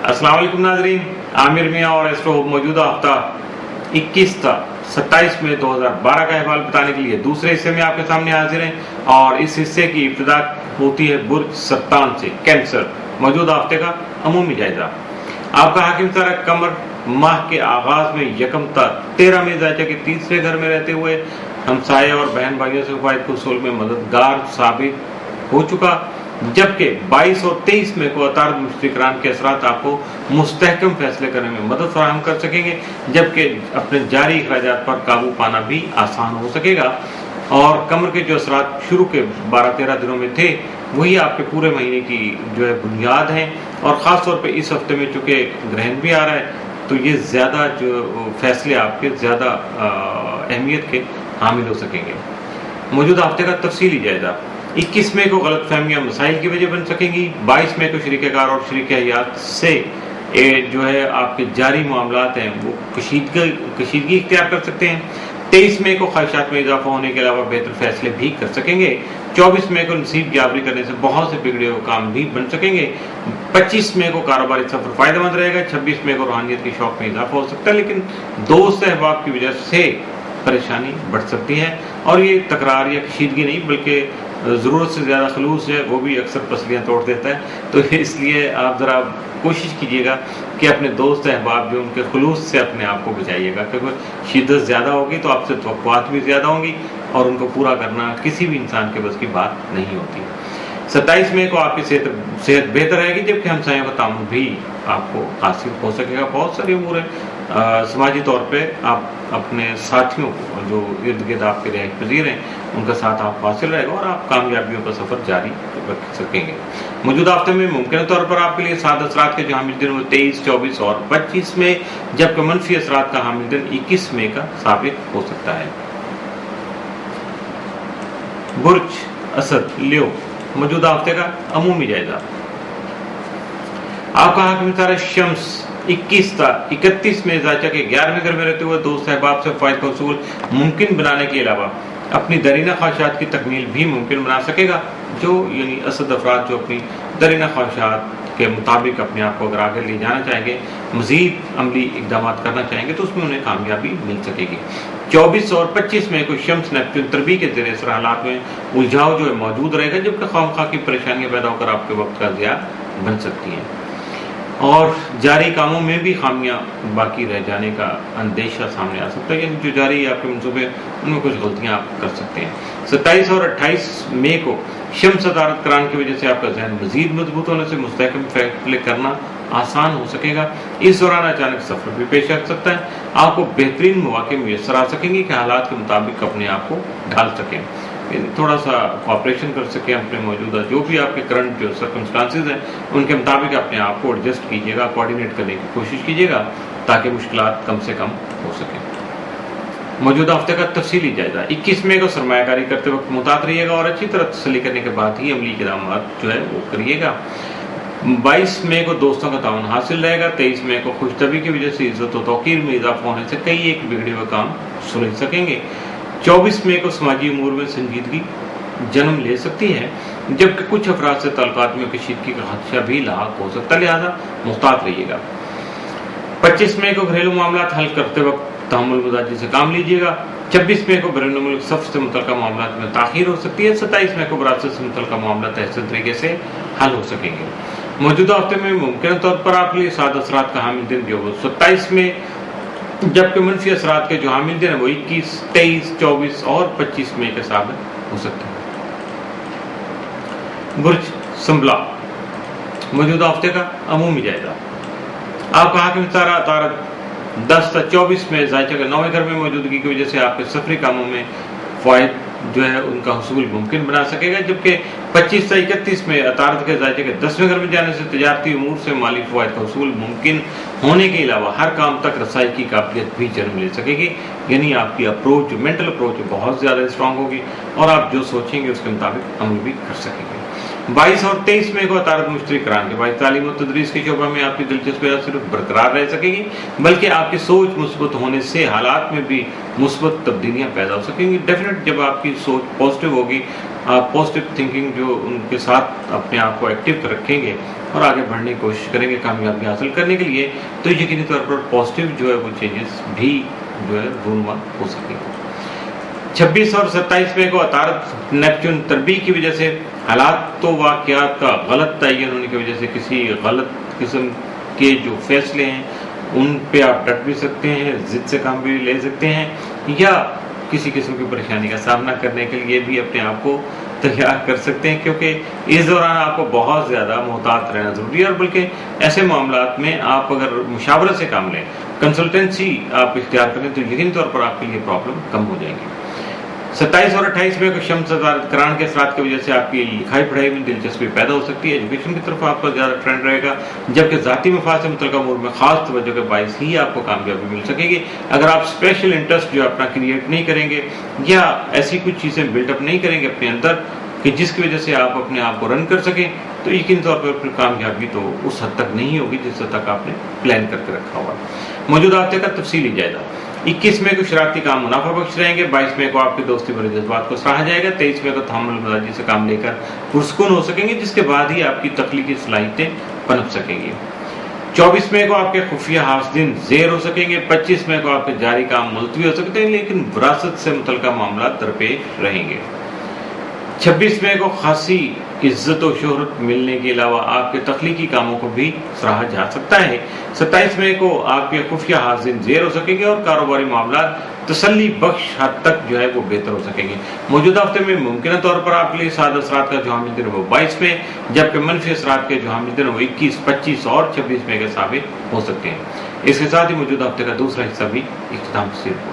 अस्सलाम वालेकुम नाजरीन, आमिर मियाँ और एस्ट्रो मौजूदा हफ्ता 27 मई 2012 का अहवाल बताने के लिए दूसरे हिस्से में आपके सामने हाजिर हैं। और इस हिस्से की इब्तिदा होती है बुर्ज सरतान से, कैंसर। मौजूदा हफ्ते का अमूमी जायजा। आपका हाकिम तारा कमर माह के आगाज में यकम ता 13 में जायजा के तीसरे घर में रहते हुए हमसाये और बहन भाइयों से फ़ायदे के उसूल में मददगार साबित हो चुका, जबकि 22 और 23 मई को अतारद मुश्तरकान के असरात आपको मुस्तहकम फैसले करने में मदद फराहम कर सकेंगे, जबकि अपने जारी अखराजात पर काबू पाना भी आसान हो सकेगा। और कमर के जो असरात शुरू के 12-13 दिनों में थे वही आपके पूरे महीने की जो है बुनियाद है। और ख़ास तौर पे इस हफ्ते में चूँकि ग्रहण भी आ रहा है तो ये ज़्यादा जो फैसले आपके ज़्यादा अहमियत के हामिल हो सकेंगे। मौजूदा हफ्ते का तफसीली जायजा। 21 मई को गलत फहमियाँ मसाइल की वजह बन सकेंगी। 22 मई को शरीकेकार और शरीक हयात से जो है आपके जारी मामलात हैं वो कशीदगी इख्तियार कर सकते हैं। 23 मई को ख्वाहिशात में इजाफा होने के अलावा बेहतर फैसले भी कर सकेंगे। 24 मई को नसीब जाबरी करने से बहुत से बिगड़े हुए काम भी बन सकेंगे। 25 मई को कारोबारी सफर फायदेमंद रहेगा। 26 मई को रूहानियत के शौक में इजाफा हो सकता है, लेकिन दोस्त अहबाब की वजह से परेशानी बढ़ सकती है। और ये तकरार या कशीदगी नहीं बल्कि ज़रूरत से ज़्यादा खलूस है वो भी अक्सर पसलियाँ तोड़ देता है। तो इसलिए आप ज़रा कोशिश कीजिएगा कि अपने दोस्त अहबाब जो उनके खलूस से अपने आप को बचाइएगा, क्योंकि शिद्दत ज़्यादा होगी तो आपसे तवक्कुआत भी ज़्यादा होंगी और उनको पूरा करना किसी भी इंसान के बस की बात नहीं होती। 27 मई को आपकी सेहत बेहतर रहेगी, जबकि हमसायों का तामुन भी आपको हासिल हो सकेगा। बहुत सारी उमूर है। समाजी तौर पे आप अपने साथियों को जो इर्द गिर्द आपके रिहाइश पजीर हैं उनका साथ आप हासिल रहेगा और आप कामयाबियों का सफ़र जारी रख सकेंगे। मौजूदा हफ्ते में मुमकिन तौर पर आपके लिए साद असरात के जो हामिल दिन वो 23, 24 और 25 में, जबकि मनफी असरात का हामिल दिन 21 मई का साबित हो सकता है। बुर्ज असद लियो। मौजूदा हफ्ते का अमूमी जायजा। आपका हाकिम तारा शम्स 31 में जायचा के 11वें घर में रहते हुए दोस्त अहबाब से फ़ायदे का उसूल मुमकिन बनाने के अलावा अपनी दरीना ख्वाहिशात की तकमील भी मुमकिन बना सकेगा। जो यानी असद अफराद जो अपनी दरीना ख्वाहिशात के मुताबिक अपने आप को अगर आगे ले जाना चाहेंगे, मजीद अमली इकदाम करना चाहेंगे तो उसमें उन्हें कामयाबी मिल सकेगी। 24 और 25 मई को शम्स नेपच्यून तरबी के ज़रिए असर हालात में उलझाव जो है मौजूद रहेगा, जबकि खामखा की परेशानियां पैदा होकर आपके वक्त का ज़िया बन सकती हैं और जारी कामों में भी खामियां बाकी रह जाने का अंदेशा सामने आ सकता है। यानी जो जारी आपके मनसूबे उनमें कुछ गलतियां आप कर सकते हैं। 27 और 28 मई को शम्स अदारत करान की वजह से आपका जहन मजीद मजबूत होने से मुस्तहकम फैसले करना आसान हो सकेगा। इस दौरान अचानक सफर भी पेश आ सकता है। आपको बेहतरीन मौके मुयसर आ सकेंगे कि हालात के मुताबिक अपने आप को ढाल सकें, थोड़ा सा कॉपरेशन कर सकें अपने मौजूदा जो भी आपके करंट जो सर्कमस्टांसेस हैं उनके मुताबिक अपने आप को एडजस्ट कीजिएगा, कोऑर्डिनेट करने की कोशिश कीजिएगा ताकि मुश्किलात कम से कम हो सकें। मौजूदा हफ्ते का तफसीली जायजा। 21 मई को सरमायाकारी करते वक्त मुतात रहिएगा और अच्छी तरह तसल्ली करने के बाद ही अमली इक़दाम जो है वो करिएगा। 22 मई को दोस्तों का ताउन हासिल रहेगा। 23 मई को खुशतबी की वजह से इज्जत और तौकीर में इजाफा होने से कई एक बिगड़े हुए काम सुलझ सकेंगे। 24 मई को समाजी उमूर में संजीदगी जन्म ले सकती है, जबकि कुछ अफराद से ताल्लुकात में कशीदगी का खदशा भी लाक हो सकता है, लिहाजा मुहतात रहिएगा। 25 मई को घरेलू मामला हल करते वक्त तहम्मुल मजाजी से काम लीजिएगा। 26 मई को बैरून मुल्क सफ़र से मुतल्लिक़ मामला में ताख़ीर हो सकती है। 27 मई को विरासत से मुतल्लिक़ मामला तहसील तरीके से हल हो सकेंगे। मौजूदा हफ्ते में मुमकिन तौर पर आपके लिए साद असरात का हामिल दिन जो 27 में, जबकि मनफी असरात के जो हामिल दिन है वो 21, 23, 24 और 25 मई के साबित हो सकते हैं। बुर्ज संभला। मौजूदा हफ्ते का अमूमी जायजा। आपका हाकिम तारा तारत 10 से 24 में जायचा के 9वें घर में मौजूदगी की वजह से आपके सफरी कामों में फ़ायद जो है उनका हुसूल मुमकिन बना सकेगा, जबकि 25 से 31 में अतारत के जायचे के 10वें घर में जाने से तजारती उमूर से माली फ़वाइद का हुसूल मुमकिन होने के अलावा हर काम तक रसाई की काबिलियत भी जन्म ले सकेगी। यानी आपकी अप्रोच जो मेंटल अप्रोच बहुत ज़्यादा स्ट्रांग होगी और आप जो सोचेंगे उसके मुताबिक अमल भी कर सकेंगे। 22 और 23 मई को अतारत मुश्तरकान के बाद तालीम और तदरीस के शोबा में आपकी दिलचस्पी सिर्फ बरकरार रह सकेगी, बल्कि आपकी सोच मुस्बत होने से हालात में भी मुस्बत तब्दीलियां पैदा हो सकेंगी। डेफिनेट जब आपकी सोच पॉजिटिव होगी آپ پازیٹیو تھنکنگ جو ان کے ساتھ اپنے آپ کو ایکٹیو رکھیں گے اور آگے بڑھنے کی کوشش کریں گے کامیابی حاصل کرنے کے لیے، تو یقینی طور پر پازیٹیو جو ہے وہ چینجز بھی جو ہے رونما ہو سکیں گے۔ 26 اور 27 مئی کو عطارد نیپچون تربیع کی وجہ سے حالات و واقعات کا غلط تعین ہونے کی وجہ سے کسی غلط قسم کے جو فیصلے ہیں ان پہ آپ ڈٹ بھی سکتے ہیں، ضد سے کام بھی لے سکتے ہیں، یا کسی قسم کی پریشانی کا سامنا کرنے کے لیے بھی اپنے آپ کو تیار کر سکتے ہیں، کیونکہ اس دوران آپ کو بہت زیادہ محتاط رہنا ضروری ہے، اور بلکہ ایسے معاملات میں آپ اگر مشاورت سے کام لیں، کنسلٹنسی آپ اختیار کریں، تو یقینی طور پر آپ کے لیے پرابلم کم ہو جائیں گی۔ 27 اور 28 میں شمس کران کے اثرات کی وجہ سے آپ کی لکھائی پڑھائی میں دلچسپی پیدا ہو سکتی ہے، ایجوکیشن کی طرف آپ کا زیادہ ٹرینڈ رہے گا، جبکہ ذاتی مفاد سے متعلقہ امور میں خاص توجہ کے باعث ہی آپ کو کامیابی مل سکے گی۔ اگر آپ اسپیشل انٹرسٹ جو اپنا کریٹ نہیں کریں گے یا ایسی کچھ چیزیں بلڈ اپ نہیں کریں گے اپنے اندر کہ جس کی وجہ سے آپ اپنے آپ کو رن کر سکیں، تو یقینی طور پر پھر کامیابی تو اس حد تک نہیں ہوگی جس حد تک آپ نے پلان کر کے رکھا ہوا۔ موجودہ ہفتے کا تفصیلی جائزہ۔ 21 مئی کو شراکتی کام منافع بخش رہیں گے، 22 مئی کو آپ کے دوستی بھرے جذبات کو سراہا جائے گا، 23 مئی کو تحمل مزاجی سے کام لے کر پرسکون ہو سکیں گے، جس کے بعد ہی آپ کی تخلیقی صلاحیتیں پنپ سکیں گی۔ 24 مئی کو آپ کے خفیہ حاسدین زیر ہو سکیں گے، 25 مئی کو آپ کے جاری کام ملتوی ہو سکتے ہیں، لیکن وراثت سے متعلقہ معاملات درپیش رہیں گے۔ 26 مئی کو خاصی عزت و شہرت ملنے کے علاوہ آپ کے تخلیقی کاموں کو بھی سراہا جا سکتا ہے۔ 27 مئی کو آپ کے خفیہ حاسدین زیر ہو سکیں گے اور کاروباری معاملات تسلی بخش حد تک جو ہے وہ بہتر ہو سکیں گے۔ موجودہ ہفتے میں ممکنہ طور پر آپ کے لیے سعد اثرات کا جو حامل دن وہ 22 میں، جبکہ منفی اثرات کے جو حامل دن وہ 21، 25 اور 26 مئی کے ثابت ہو سکتے ہیں۔ اس کے ساتھ ہی موجودہ ہفتے کا دوسرا حصہ بھی اختتام پذیر ہو۔